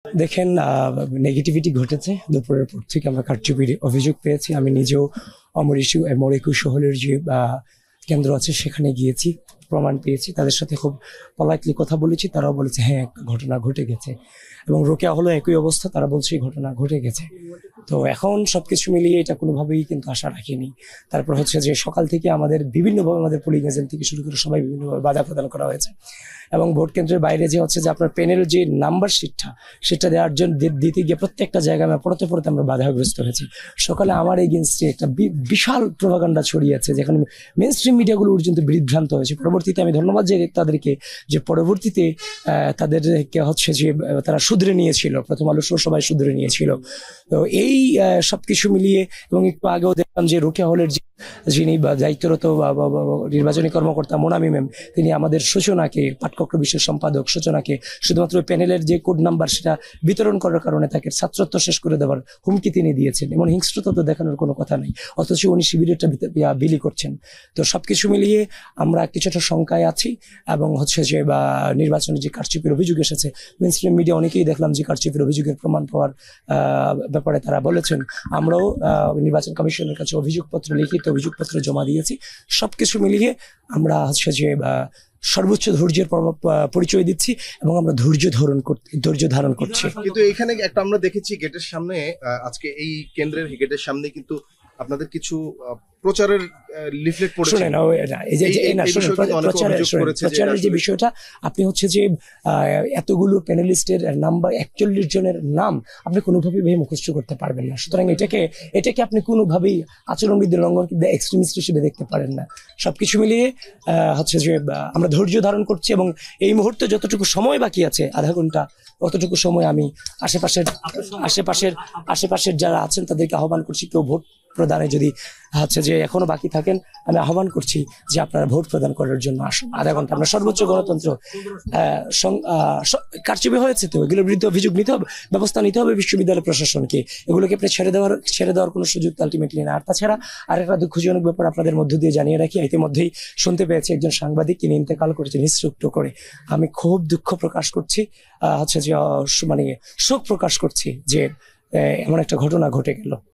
দেখেন, নেগেটিভিটি ঘটেছে। দুপুরের পর থেকে আমরা কারচুপির অভিযোগ পেয়েছি। আমি নিজেও মরিকু শহরের যে কেন্দ্র আছে সেখানে গিয়েছি, প্রমাণ পেয়েছি। তাদের সাথে খুব পলাইটলি কথা বলেছি, তারাও বলেছে হ্যাঁ একটা ঘটনা ঘটে গেছে। এবং রোকেয়া হলো একই অবস্থা, তারা বলছে এই ঘটনা ঘটে গেছে। তো এখন সবকিছু মিলিয়ে এটা কোনোভাবেই কিন্তু আশা রাখিনি। তারপর হচ্ছে যে সকাল থেকে আমাদের বিভিন্নভাবে আমাদের পোলিং এজেন্ট থেকে শুরু করে সবাই বিভিন্নভাবে বাধা প্রদান করা হয়েছে। এবং ভোট কেন্দ্রের বাইরে যে হচ্ছে যে আপনার প্যানেল যে নাম্বার শিটটা সেটা দেওয়ার জন্য দিতে গিয়ে প্রত্যেকটা জায়গায় আমরা পড়তে আমরা বাধাগ্রস্ত হয়েছি। সকালে আমার এগেনস্টে একটা বিশাল প্রভাকাণ্ডা ছড়িয়েছে, যেখানে মেন স্ট্রিম মিডিয়াগুলো পর্যন্ত বিভ্রান্ত হয়েছে। পরবর্তীতে আমি ধন্যবাদ যে তাদেরকে, যে পরবর্তীতে তাদেরকে হচ্ছে যে তারা শুধরে নিয়েছিল, প্রথম আলো সবাই শুধরে নিয়েছিল। তো এই সবকিছু মিলিয়ে, এবং একটু আগেও দেখলাম যে রোকেয়া হলের যিনি দায়িত্বরত নির্বাচনী কর্মকর্তা মোনামি ম্যাম, তিনি আমাদের সূচনাকে, পাঠকক্ষ বিশেষ সম্পাদক সূচনাকে শুধুমাত্র প্যানেলের যে কোড নাম্বার সেটা বিতরণ করার কারণে তাকে ছাত্রত্ব শেষ করে দেওয়ার হুমকি তিনি দিয়েছেন। এমন হিংস্রতা তো দেখানোর কোনো কথা নেই, অথচ উনি শিবিরটা বিলি করছেন। তো সবকিছু মিলিয়ে আমরা কিছুটা শঙ্কায় আছি। এবং হচ্ছে যে নির্বাচনের যে কারচুপির অভিযোগ এসেছে, মেইন স্ট্রিম মিডিয়া অনেকেই দেখলাম যে কারচুপির অভিযোগের প্রমাণ পাওয়ার ব্যাপারে তারা বলেছেন। আমরাও নির্বাচন কমিশনের কাছে লিখিত অভিযোগপত্র জমা দিয়েছি। সবকিছু মিলিয়ে আমরা হচ্ছে যে সর্বোচ্চ ধৈর্যের পরিচয় দিচ্ছি এবং আমরা ধৈর্য ধারণ করছি। কিন্তু এখানে একটা আমরা দেখেছি গেটের সামনে, আজকে এই কেন্দ্রের গেটের সামনে কিন্তু আপনাদের কিছু প্রচারের লিফলেট পড়েছে। প্রচারের যে বিষয়টা, আপনি হচ্ছে যে এতগুলো প্যানেলিস্টের নাম্বার 41 জনের নাম আপনি কোনোভাবেই মুখস্থ করতে পারবেন না। সুতরাং এটাকে আপনি কোনোভাবেই আচরণবিধি লঙ্ঘন কিংবা এক্সট্রিমিস্ট হিসেবে দেখতে পারেন না। সবকিছু মিলিয়ে হচ্ছে যে আমরা ধৈর্য ধারণ করছি এবং এই মুহূর্তে যতটুকু সময় বাকি আছে, আধা ঘন্টা, অতটুকু সময় আমি আশেপাশের যারা আছেন তাদেরকে আহ্বান করছি, কেউ ভোট প্রদানে যদি হচ্ছে যে এখনো বাকি থাকেন, আমি আহ্বান করছি যে আপনারা ভোট প্রদান করার জন্য আসুন। আধা ঘন্টা, আমরা সর্বোচ্চ গণতন্ত্র। কারচুপি হয়েছে, তো এগুলোর বিরুদ্ধে অভিযোগ নিতে হবে, ব্যবস্থা নিতে হবে বিশ্ববিদ্যালয় প্রশাসনকে। এগুলোকে আপনি ছেড়ে দেওয়ার কোনো সুযোগ আলটিমেটলি না। আর তাছাড়া আরেকটা দুঃখজনক ব্যাপার আপনাদের মধ্য দিয়ে জানিয়ে রাখি, ইতিমধ্যেই শুনতে পেয়েছি একজন সাংবাদিক তিনি ইন্তেকাল করেছেন নিঃশব্দ করে। আমি খুব দুঃখ প্রকাশ করছি, হচ্ছে যে মানে শোক প্রকাশ করছি যে এমন একটা ঘটনা ঘটে গেল।